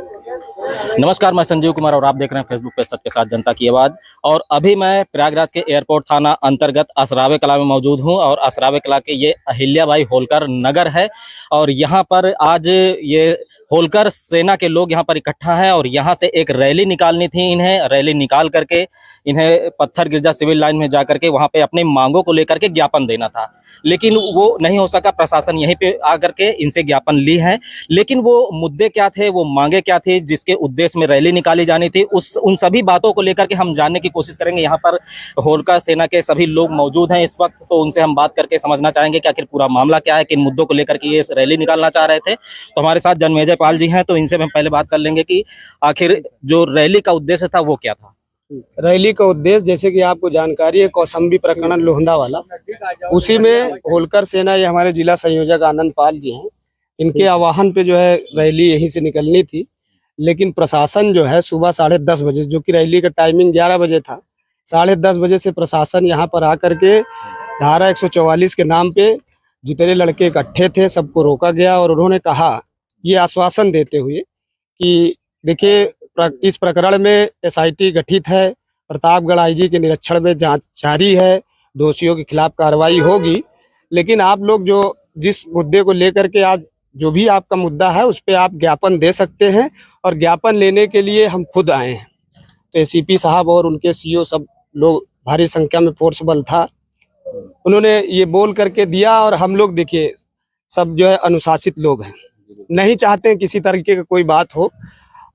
नमस्कार, मैं संजीव कुमार और आप देख रहे हैं फेसबुक पे सच के साथ जनता की आवाज़। और अभी मैं प्रयागराज के एयरपोर्ट थाना अंतर्गत असरावे कला में मौजूद हूं और असरावे कला के ये अहिल्याबाई होलकर नगर है और यहाँ पर आज ये होलकर सेना के लोग यहाँ पर इकट्ठा हैं और यहाँ से एक रैली निकालनी थी। इन्हें रैली निकाल करके इन्हें पत्थर गिरजा सिविल लाइन में जा करके वहाँ पे अपनी मांगों को लेकर के ज्ञापन देना था, लेकिन वो नहीं हो सका। प्रशासन यहीं पे आकर के इनसे ज्ञापन ली है, लेकिन वो मुद्दे क्या थे, वो मांगे क्या थी जिसके उद्देश्य में रैली निकाली जानी थी, उन सभी बातों को लेकर के हम जानने की कोशिश करेंगे। यहाँ पर होलकर सेना के सभी लोग मौजूद हैं इस वक्त, तो उनसे हम बात करके समझना चाहेंगे कि आखिर पूरा मामला क्या है, किन मुद्दों को लेकर के ये रैली निकालना चाह रहे थे। तो हमारे साथ जन्मेजय पाल जी हैं, तो इनसे हम पहले बात कर लेंगे कि आखिर जो रैली का उद्देश्य था वो क्या था। रैली का उद्देश्य, जैसे कि आपको जानकारी है, कौशाम्बी प्रकरण लोहंदा वाला, उसी में होलकर सेना, ये हमारे जिला संयोजक आनंद पाल जी हैं, इनके आह्वान पे जो है रैली यहीं से निकलनी थी। लेकिन प्रशासन जो है सुबह 10:30 बजे, जो कि रैली का टाइमिंग 11 बजे था, 10:30 बजे से प्रशासन यहाँ पर आकर के धारा 144 के नाम पे जितने लड़के इकट्ठे थे सबको रोका गया और उन्होंने कहा, ये आश्वासन देते हुए कि देखिए इस प्रकरण में SIT गठित है, प्रतापगढ़ IG के निरीक्षण में जांच जारी है, दोषियों के खिलाफ कार्रवाई होगी। लेकिन आप लोग जो जिस मुद्दे को लेकर के आप जो भी आपका मुद्दा है उस पर आप ज्ञापन दे सकते हैं और ज्ञापन लेने के लिए हम खुद आए हैं। तो ACP साहब और उनके CO सब लोग, भारी संख्या में फोर्स बल था, उन्होंने ये बोल करके दिया। और हम लोग देखिए सब जो है अनुशासित लोग हैं, नहीं चाहते हैं किसी तरीके का कोई बात हो,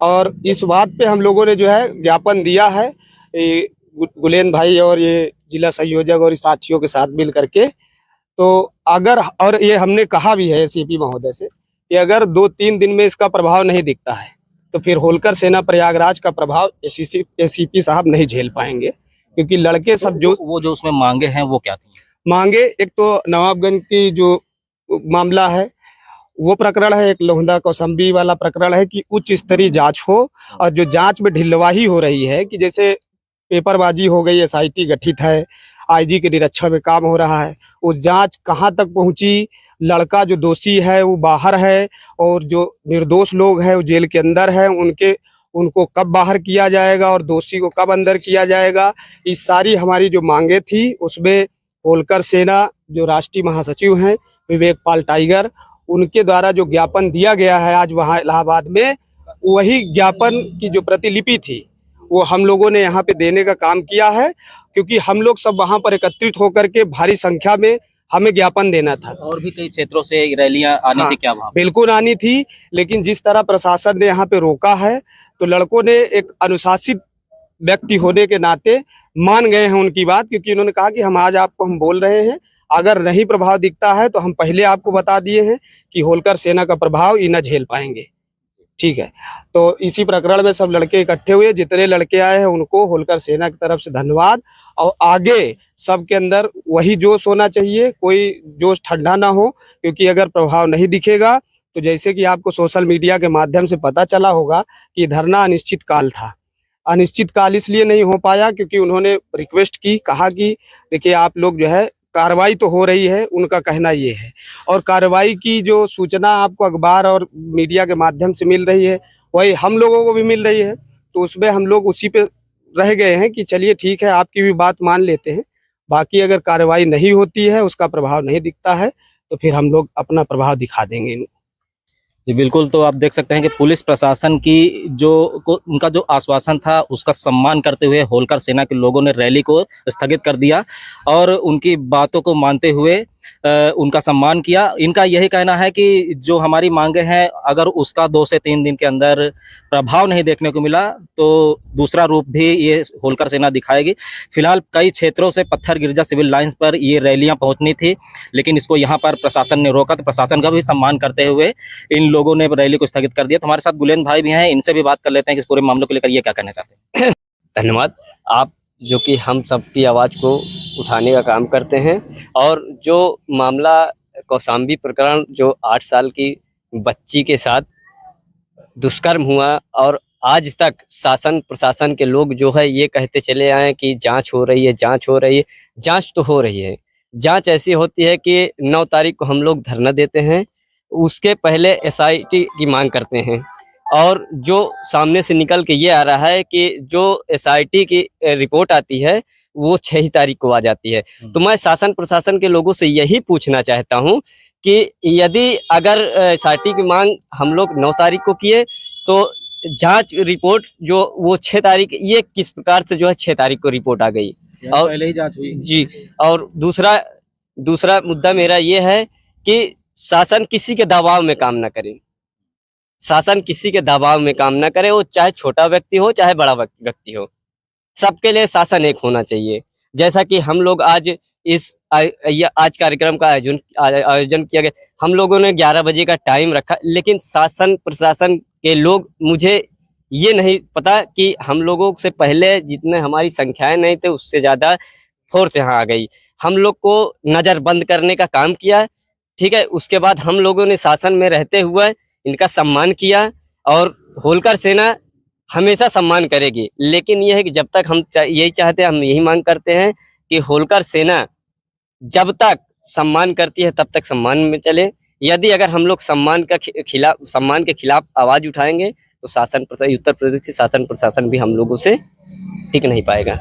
और इस बात पे हम लोगों ने जो है ज्ञापन दिया है गुलेन भाई और ये जिला संयोजक और साथियों के साथ मिल करके। तो अगर, और ये हमने कहा भी है ACP महोदय से कि अगर 2-3 दिन में इसका प्रभाव नहीं दिखता है तो फिर होलकर सेना प्रयागराज का प्रभाव ACP साहब नहीं झेल पाएंगे, क्योंकि लड़के सब जो उसमें मांगे हैं वो क्या थी? मांगे, एक तो नवाबगंज की जो मामला है वो प्रकरण है, एक लोहंदा कौशाम्बी वाला प्रकरण है कि उच्च स्तरीय जांच हो। और जो जांच में ढिलवाही हो रही है कि जैसे पेपरबाजी हो गई, SIT गठित है, IG के निरीक्षण में काम हो रहा है, वो जांच कहां तक पहुंची, लड़का जो दोषी है वो बाहर है और जो निर्दोष लोग हैं वो जेल के अंदर है, उनको कब बाहर किया जाएगा और दोषी को कब अंदर किया जाएगा, इस सारी हमारी जो मांगे थी उसमें होलकर सेना जो राष्ट्रीय महासचिव हैं विवेक पाल टाइगर, उनके द्वारा जो ज्ञापन दिया गया है आज वहाँ इलाहाबाद में, वही ज्ञापन की जो प्रतिलिपि थी वो हम लोगों ने यहाँ पे देने का काम किया है, क्योंकि हम लोग सब वहाँ पर एकत्रित होकर के भारी संख्या में हमें ज्ञापन देना था। और भी कई क्षेत्रों से रैलियां आनी थी क्या वहाँ? बिल्कुल आनी थी, लेकिन जिस तरह प्रशासन ने यहाँ पे रोका है तो लड़कों ने एक अनुशासित व्यक्ति होने के नाते मान गए हैं उनकी बात, क्योंकि उन्होंने कहा कि हम आज आपको हम बोल रहे हैं, अगर नहीं प्रभाव दिखता है तो हम पहले आपको बता दिए हैं कि होलकर सेना का प्रभाव ये न झेल पाएंगे। ठीक है, तो इसी प्रकरण में सब लड़के इकट्ठे हुए, जितने लड़के आए हैं उनको होलकर सेना की तरफ से धन्यवाद। और आगे सबके अंदर वही जोश होना चाहिए, कोई जोश ठंडा ना हो, क्योंकि अगर प्रभाव नहीं दिखेगा तो जैसे कि आपको सोशल मीडिया के माध्यम से पता चला होगा कि धरना अनिश्चित काल था। अनिश्चित काल इसलिए नहीं हो पाया क्योंकि उन्होंने रिक्वेस्ट की, कहा कि देखिए आप लोग जो है, कार्रवाई तो हो रही है, उनका कहना ये है, और कार्रवाई की जो सूचना आपको अखबार और मीडिया के माध्यम से मिल रही है वही हम लोगों को भी मिल रही है। तो उसमें हम लोग उसी पे रह गए हैं कि चलिए ठीक है, आपकी भी बात मान लेते हैं, बाकी अगर कार्रवाई नहीं होती है, उसका प्रभाव नहीं दिखता है तो फिर हम लोग अपना प्रभाव दिखा देंगे। जी बिल्कुल, तो आप देख सकते हैं कि पुलिस प्रशासन की उनका जो आश्वासन था उसका सम्मान करते हुए होलकर सेना के लोगों ने रैली को स्थगित कर दिया और उनकी बातों को मानते हुए उनका सम्मान किया। इनका यही कहना है कि जो हमारी मांगे हैं, अगर उसका 2 से 3 दिन के अंदर प्रभाव नहीं देखने को मिला तो दूसरा रूप भी ये होलकर सेना दिखाएगी। फिलहाल कई क्षेत्रों से पत्थर गिरजा सिविल लाइंस पर ये रैलियां पहुंचनी थी, लेकिन इसको यहाँ पर प्रशासन ने रोका, तो प्रशासन का भी सम्मान करते हुए इन लोगों ने रैली को स्थगित कर दिया। तो हमारे साथ गुलेन भाई भी हैं, इनसे भी बात कर लेते हैं कि इस पूरे मामले को लेकर ये क्या कहना चाहते हैं। धन्यवाद। आप जो कि हम सबकी आवाज़ को उठाने का काम करते हैं, और जो मामला कौशाम्बी प्रकरण, जो 8 साल की बच्ची के साथ दुष्कर्म हुआ, और आज तक शासन प्रशासन के लोग जो है ये कहते चले आए कि जांच हो रही है, जांच हो रही है। जांच तो हो रही है, जांच ऐसी होती है कि 9 तारीख को हम लोग धरना देते हैं, उसके पहले SIT की मांग करते हैं। और जो सामने से निकल के ये आ रहा है कि जो SIT की रिपोर्ट आती है वो 6 तारीख को आ जाती है। तो मैं शासन प्रशासन के लोगों से यही पूछना चाहता हूँ कि यदि अगर SIT की मांग हम लोग 9 तारीख को किए तो जांच रिपोर्ट जो वो 6 तारीख, ये किस प्रकार से जो है 6 तारीख को रिपोर्ट आ गई और पहले ही जांच हुई जी। और दूसरा मुद्दा मेरा ये है कि शासन किसी के दबाव में काम ना करे, शासन किसी के दबाव में काम ना करे, वो चाहे छोटा व्यक्ति हो चाहे बड़ा व्यक्ति हो, सबके लिए शासन एक होना चाहिए। जैसा कि हम लोग आज आज कार्यक्रम का आयोजन किया गया, हम लोगों ने 11 बजे का टाइम रखा, लेकिन शासन प्रशासन के लोग, मुझे ये नहीं पता कि हम लोगों से पहले जितने हमारी संख्याएं नहीं थे उससे ज़्यादा फोर्स यहाँ आ गई, हम लोग को नज़र बंद करने का काम किया। ठीक है, उसके बाद हम लोगों ने शासन में रहते हुए इनका सम्मान किया और होलकर सेना हमेशा सम्मान करेगी। लेकिन यह है कि जब तक हम यही चाहते हैं, हम यही मांग करते हैं कि होलकर सेना जब तक सम्मान करती है तब तक सम्मान में चले। यदि अगर हम लोग सम्मान के खिलाफ आवाज उठाएंगे तो उत्तर प्रदेश के शासन प्रशासन भी हम लोगों से टिक नहीं पाएगा।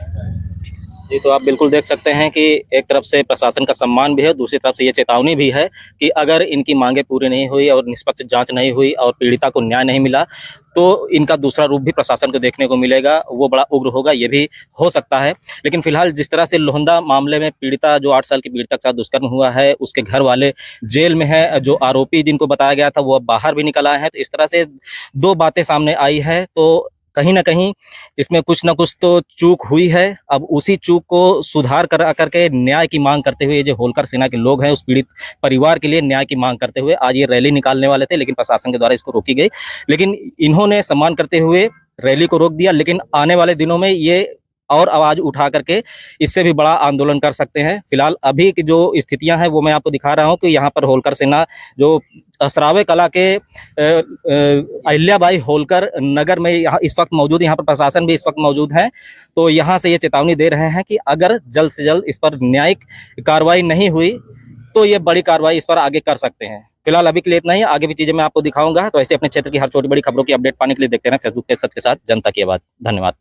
जी, तो आप बिल्कुल देख सकते हैं कि एक तरफ से प्रशासन का सम्मान भी है, दूसरी तरफ से ये चेतावनी भी है कि अगर इनकी मांगे पूरी नहीं हुई और निष्पक्ष जांच नहीं हुई और पीड़िता को न्याय नहीं मिला तो इनका दूसरा रूप भी प्रशासन को देखने को मिलेगा, वो बड़ा उग्र होगा, ये भी हो सकता है। लेकिन फिलहाल जिस तरह से लोहंदा मामले में पीड़िता, जो 8 साल की पीड़िता के साथ दुष्कर्म हुआ है, उसके घर वाले जेल में है, जो आरोपी जिनको बताया गया था वो अब बाहर भी निकल आए हैं, तो इस तरह से 2 बातें सामने आई है। तो कहीं ना कहीं इसमें कुछ ना कुछ तो चूक हुई है। अब उसी चूक को सुधार करके न्याय की मांग करते हुए जो होलकर सेना के लोग हैं उस पीड़ित परिवार के लिए न्याय की मांग करते हुए आज ये रैली निकालने वाले थे, लेकिन प्रशासन के द्वारा इसको रोकी गई। लेकिन इन्होंने सम्मान करते हुए रैली को रोक दिया। लेकिन आने वाले दिनों में ये और आवाज उठा करके इससे भी बड़ा आंदोलन कर सकते हैं। फिलहाल अभी की जो स्थितियां हैं वो मैं आपको दिखा रहा हूं कि यहाँ पर होलकर सेना जो असरावे कला के अहिल्याबाई होलकर नगर में यहाँ इस वक्त मौजूद, यहाँ पर प्रशासन भी इस वक्त मौजूद है। तो यहाँ से ये चेतावनी दे रहे हैं कि अगर जल्द से जल्द इस पर न्यायिक कार्रवाई नहीं हुई तो ये बड़ी कार्रवाई इस पर आगे कर सकते हैं। फिलहाल अभी के लिए इतना ही, आगे भी चीजें मैं आपको दिखाऊंगा। तो ऐसे अपने क्षेत्र की हर छोटी बड़ी खबरों की अपडेट पाने के लिए देखते रहें फेसबुक पेज सच के साथ जनता की आवाज। धन्यवाद।